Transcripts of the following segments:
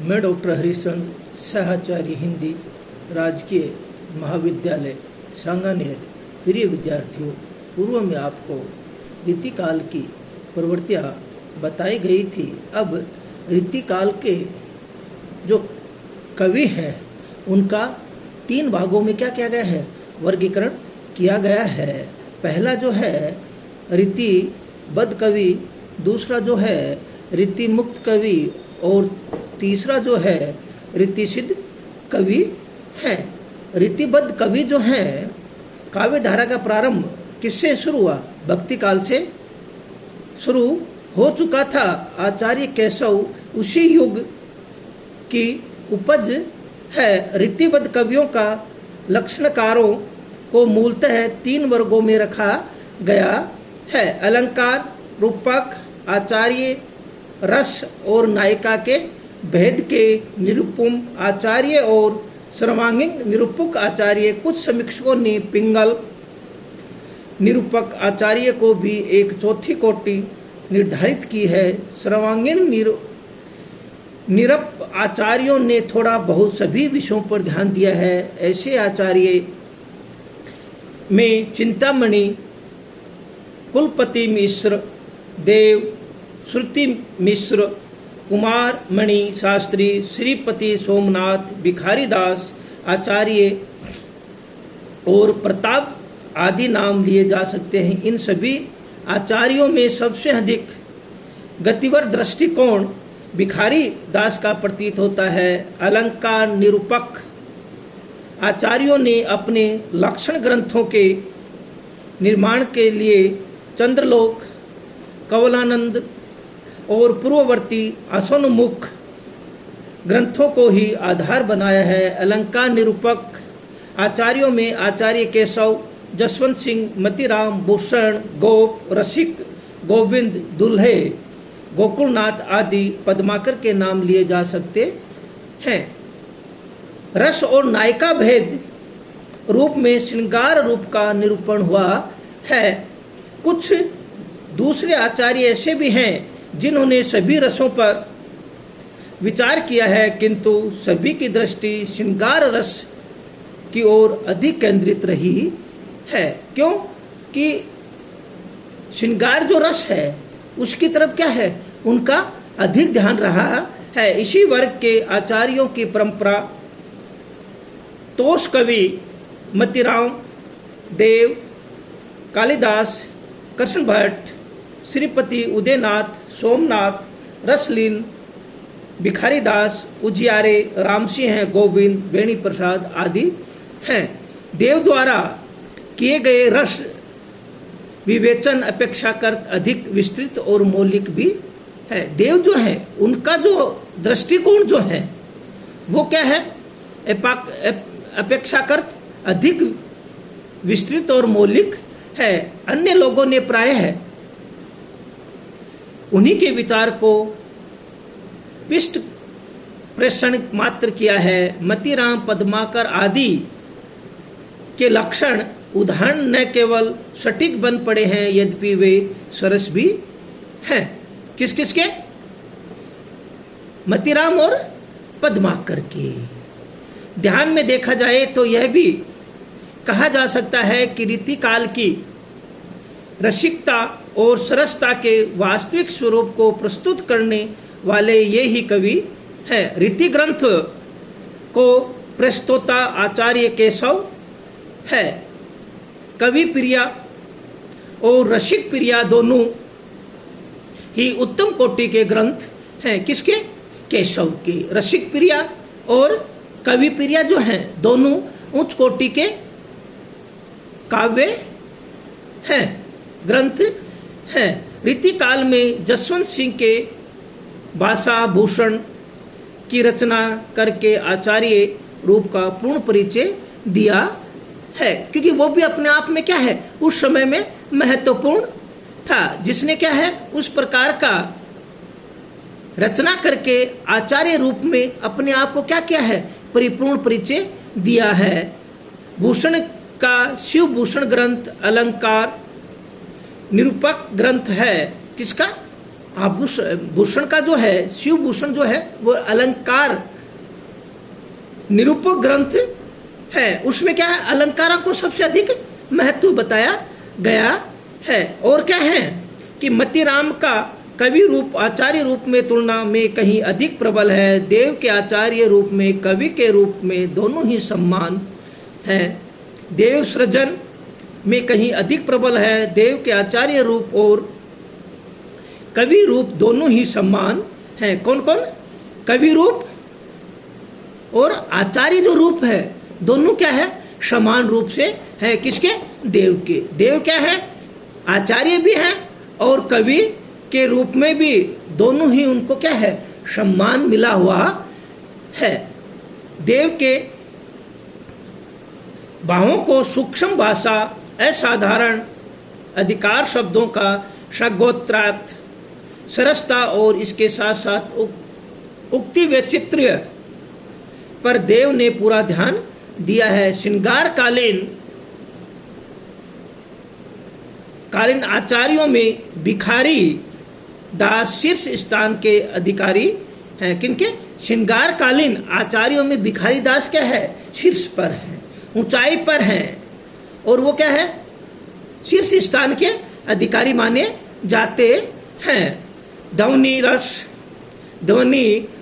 मैं डॉक्टर हरिश्चंद्र सहचार्य हिंदी राजकीय महाविद्यालय सांगानेर। प्रिय विद्यार्थियों, पूर्व में आपको रीतिकाल की प्रवृत्तियाँ बताई गई थी। अब रीतिकाल के जो कवि हैं उनका 3 भागों में क्या किया गया है, वर्गीकरण किया गया है। पहला जो है रीतिबद्ध कवि, दूसरा जो है रीति मुक्त कवि और तीसरा जो है रीति सिद्ध कवि है। रीतिबद्ध कवि जो है, काव्य धारा का प्रारंभ किससे शुरू हुआ? भक्ति काल से शुरू हो चुका था। आचार्य केशव उसी युग की उपज है। रीतिबद्ध कवियों का लक्षणकारों को मूलतः 3 वर्गों में रखा गया है: अलंकार, रूपक, आचार्य, रस और नायिका के भेद के निरूपम आचार्य और सर्वांगीण निरूपक आचार्य। कुछ समीक्षकों ने पिंगल निरूपक आचार्य को भी एक चौथी कोटि निर्धारित की है। सर्वांगीण निरप आचार्यों ने थोड़ा बहुत सभी विषयों पर ध्यान दिया है। ऐसे आचार्य में चिंतामणि, कुलपति मिश्र, देव, श्रुति मिश्र, कुमार मणि शास्त्री, श्रीपति सोमनाथ, भिखारी दास आचार्य और प्रताप आदि नाम लिए जा सकते हैं। इन सभी आचार्यों में सबसे अधिक गतिवर दृष्टिकोण भिखारी दास का प्रतीत होता है। अलंकार निरूपक आचार्यों ने अपने लक्षण ग्रंथों के निर्माण के लिए चंद्रलोक, कवलानंद और पूर्ववर्ती असोन्मुख ग्रंथों को ही आधार बनाया है। अलंकार निरूपक आचार्यों में आचार्य केशव, जसवंत सिंह, मतीराम, भूषण, गोप, रसिक, गोविंद, दुल्हे, गोकुलनाथ आदि पद्माकर के नाम लिए जा सकते हैं। रस और नायिका भेद रूप में श्रृंगार रूप का निरूपण हुआ है। कुछ दूसरे आचार्य ऐसे भी हैं जिन्होंने सभी रसों पर विचार किया है, किंतु सभी की दृष्टि श्रृंगार रस की ओर अधिक केंद्रित रही है। क्यों कि श्रृंगार जो रस है उसकी तरफ क्या है, उनका अधिक ध्यान रहा है। इसी वर्ग के आचार्यों की परंपरा तोष कवि मतीराम, देव, कालिदास, कृष्ण भट्ट, श्रीपति उदयनाथ, सोमनाथ, रसलीन, भिखारी दास, उजियारे, रामसिंह, गोविंद, बेणी प्रसाद आदि हैं। देव द्वारा किए गए रस विवेचन अपेक्षाकृत अधिक विस्तृत और मौलिक भी है। देव जो है उनका जो दृष्टिकोण जो है वो क्या है, अपेक्षाकृत अधिक विस्तृत और मौलिक है। अन्य लोगों ने प्रायः उन्हीं के विचार को पृष्ठ प्रेषण मात्र किया है। मतीराम, पद्माकर आदि के लक्षण उदाहरण न केवल सटीक बन पड़े हैं, यद्यपि वे सरस भी हैं। किस किस के? मतीराम और पद्माकर के। ध्यान में देखा जाए तो यह भी कहा जा सकता है कि रीतिकाल की रसिकता और सरसता के वास्तविक स्वरूप को प्रस्तुत करने वाले ये ही कवि हैं। रीति ग्रंथ को प्रस्तोता आचार्य केशव है। कवि प्रिया और रसिक प्रिया दोनों ही उत्तम कोटि के ग्रंथ हैं। किसके? केशव के। रसिक प्रिया और कवि प्रिया जो हैं दोनों उच्च कोटि के काव्य हैं, ग्रंथ हैं। रीतिकाल में जसवंत सिंह के भाषा भूषण की रचना करके आचार्य रूप का पूर्ण परिचय दिया है, क्योंकि वो भी अपने आप में क्या है, उस समय में महत्वपूर्ण था, जिसने क्या है उस प्रकार का रचना करके आचार्य रूप में अपने आप को क्या किया है, परिपूर्ण परिचय दिया है। भूषण का शिव भूषण ग्रंथ अलंकार निरूपक ग्रंथ है। किसका? भूषण का जो है, शिव भूषण जो है वो अलंकार निरूपक ग्रंथ है। उसमें क्या है, अलंकारों को सबसे अधिक महत्व बताया गया है। और क्या है कि मतिराम का कवि रूप आचार्य रूप में तुलना में कहीं अधिक प्रबल है। देव के आचार्य रूप में कवि के रूप में दोनों ही समान है। देव सृजन में कहीं अधिक प्रबल है। देव के आचार्य रूप और कवि रूप दोनों ही समान है। कौन कौन? कवि रूप और आचार्य जो रूप है दोनों क्या है, समान रूप से है। किसके? देव के। देव क्या है, आचार्य भी है और कवि के रूप में भी दोनों ही उनको क्या है, सम्मान मिला हुआ है। देव के भावों को सूक्ष्म भाषा, असाधारण अधिकार शब्दों का सगोत्रार्थ, सरसता और इसके साथ साथ उक्ति वैचित्र्य पर देव ने पूरा ध्यान दिया है। श्रृंगार कालीन आचार्यों में भिखारी दास शीर्ष स्थान के अधिकारी हैं। किनके? श्रृंगार कालीन आचार्यों में भिखारी दास क्या है, शीर्ष पर है, ऊंचाई पर है। और वो क्या है, शीर्ष स्थान के अधिकारी माने जाते हैं। ध्वनि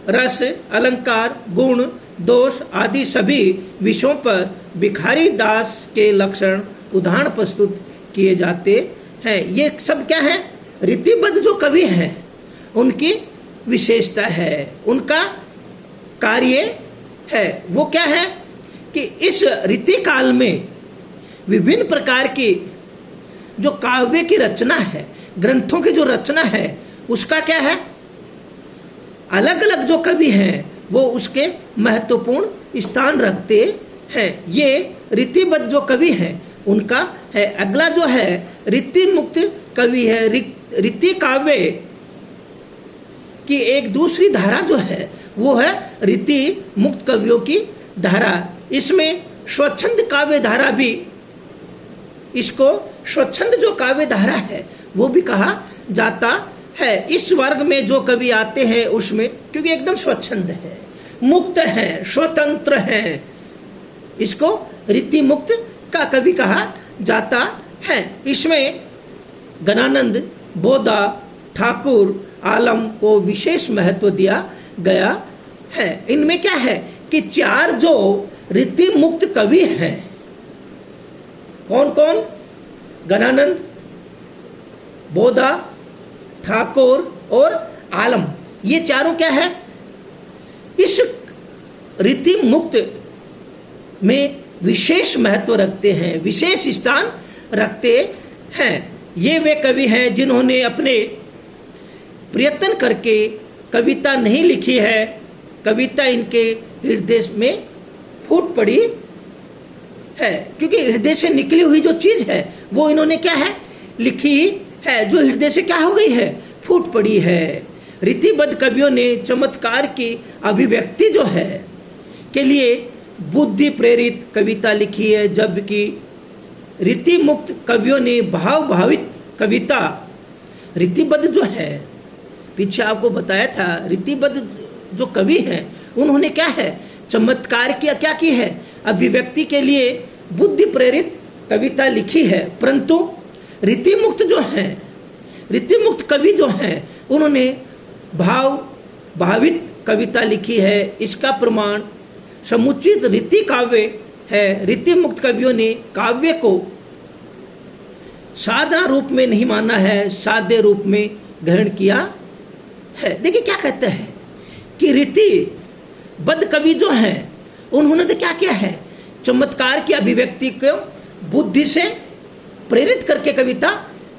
रस, अलंकार, गुण, दोष आदि सभी विषयों पर भिखारी दास के लक्षण उदाहरण प्रस्तुत किए जाते हैं। ये सब क्या है, रीतिबद्ध जो कवि हैं उनकी विशेषता है, उनका कार्य है। वो क्या है कि इस रीति काल में विभिन्न प्रकार की जो काव्य की रचना है, ग्रंथों की जो रचना है, उसका क्या है, अलग अलग जो कवि हैं वो उसके महत्वपूर्ण स्थान रखते हैं। ये रीतिबद्ध जो कवि हैं उनका है। अगला जो है रीति मुक्त कवि है। रीति काव्य की एक दूसरी धारा जो है वो है रीति मुक्त कवियों की धारा। इसमें स्वच्छंद काव्य धारा भी, इसको स्वच्छंद जो काव्य धारा है वो भी कहा जाता है। इस वर्ग में जो कवि आते हैं उसमें, क्योंकि एकदम स्वच्छंद है, मुक्त है, स्वतंत्र है, इसको रीति मुक्त का कवि कहा जाता है। इसमें गणानंद, बोधा, ठाकुर, आलम को विशेष महत्व दिया गया है। इनमें क्या है कि चार जो रीति मुक्त कवि हैं, कौन कौन? गणानंद, बोधा, ठाकुर और आलम। ये चारों क्या है, इस रीति मुक्त में विशेष महत्व रखते हैं, विशेष स्थान रखते हैं। ये वे कवि हैं जिन्होंने अपने प्रयत्न करके कविता नहीं लिखी है, कविता इनके हृदय में फूट पड़ी है। क्योंकि हृदय से निकली हुई जो चीज है वो इन्होंने क्या है, लिखी है, जो हृदय से क्या हो गई है, फूट पड़ी है। रीतिबद्ध कवियों ने चमत्कार की अभिव्यक्ति जो है के लिए बुद्धि प्रेरित कविता लिखी है, जबकि रीति मुक्त कवियों ने भाव भावित कविता, रीतिबद्ध जो है, पीछे आपको बताया था, रीतिबद्ध जो कवि हैं उन्होंने क्या है, चमत्कार किया, क्या की है, अभिव्यक्ति के लिए बुद्धि प्रेरित कविता लिखी है। परंतु रीति मुक्त जो है, रीति मुक्त कवि जो हैं उन्होंने भाव भावित कविता लिखी है। इसका प्रमाण समुचित रीति काव्य है। रीति मुक्त कवियों ने काव्य को सादा रूप में नहीं माना है, सादे रूप में ग्रहण किया है। देखिए क्या कहते हैं कि रीति बद्ध कवि जो हैं उन्होंने तो क्या किया है, चमत्कार की अभिव्यक्ति को बुद्धि से प्रेरित करके कविता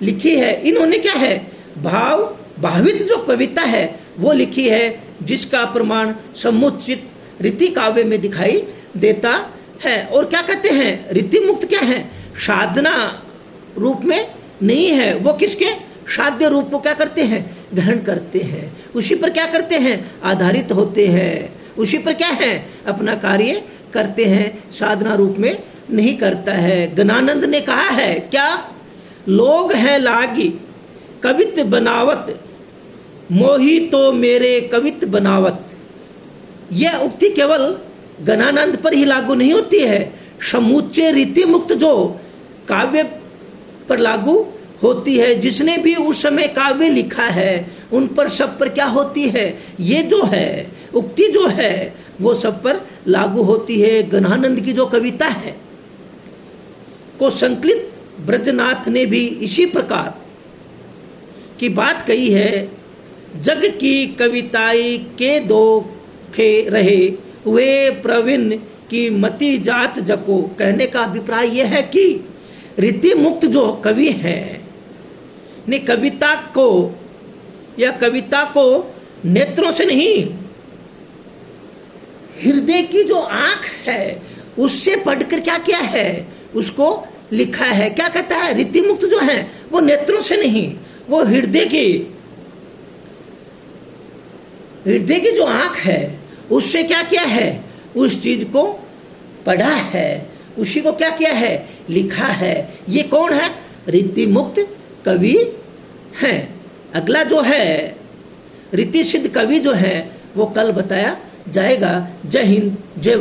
लिखी है। इन्होंने क्या है, भाव भावित जो कविता है वो लिखी है, जिसका प्रमाण समुचित रीति काव्य में दिखाई देता है। और क्या कहते हैं, रीति मुक्त क्या है, साधना रूप में नहीं है, वो किसके, साध्य रूप को क्या करते हैं, ग्रहण करते हैं, उसी पर क्या करते हैं, आधारित होते हैं, उसी पर क्या है, अपना कार्य करते हैं, साधना रूप में नहीं करता है। गणानंद ने कहा है क्या, लोग हैं लागी कवित बनावत, मोही तो मेरे कवित बनावत। यह उक्ति केवल गणानंद पर ही लागू नहीं होती है, समूचे रीति मुक्त जो काव्य पर लागू होती है। जिसने भी उस समय काव्य लिखा है उन पर सब पर क्या होती है, ये जो है उक्ति जो है वो सब पर लागू होती है। गणानंद की जो कविता है को संकलित ब्रजनाथ ने भी इसी प्रकार की बात कही है। जग की कविताई के दो खे रहे वे प्रवीण की मति जात जको। कहने का अभिप्राय यह है कि रीति मुक्त जो कवि हैं ने कविता को या कविता को नेत्रों से नहीं, हृदय की जो आंख है उससे पढ़कर क्या किया है, उसको लिखा है। क्या कहता है, रीति मुक्त जो है वो नेत्रों से नहीं, वो हृदय की जो आंख है उससे क्या किया है, उस चीज को पढ़ा है, उसी को क्या किया है, लिखा है। ये कौन है, रीति मुक्त कवि है। अगला जो है रीति सिद्ध कवि जो है वो कल बताया जाएगा। जय हिंद, जय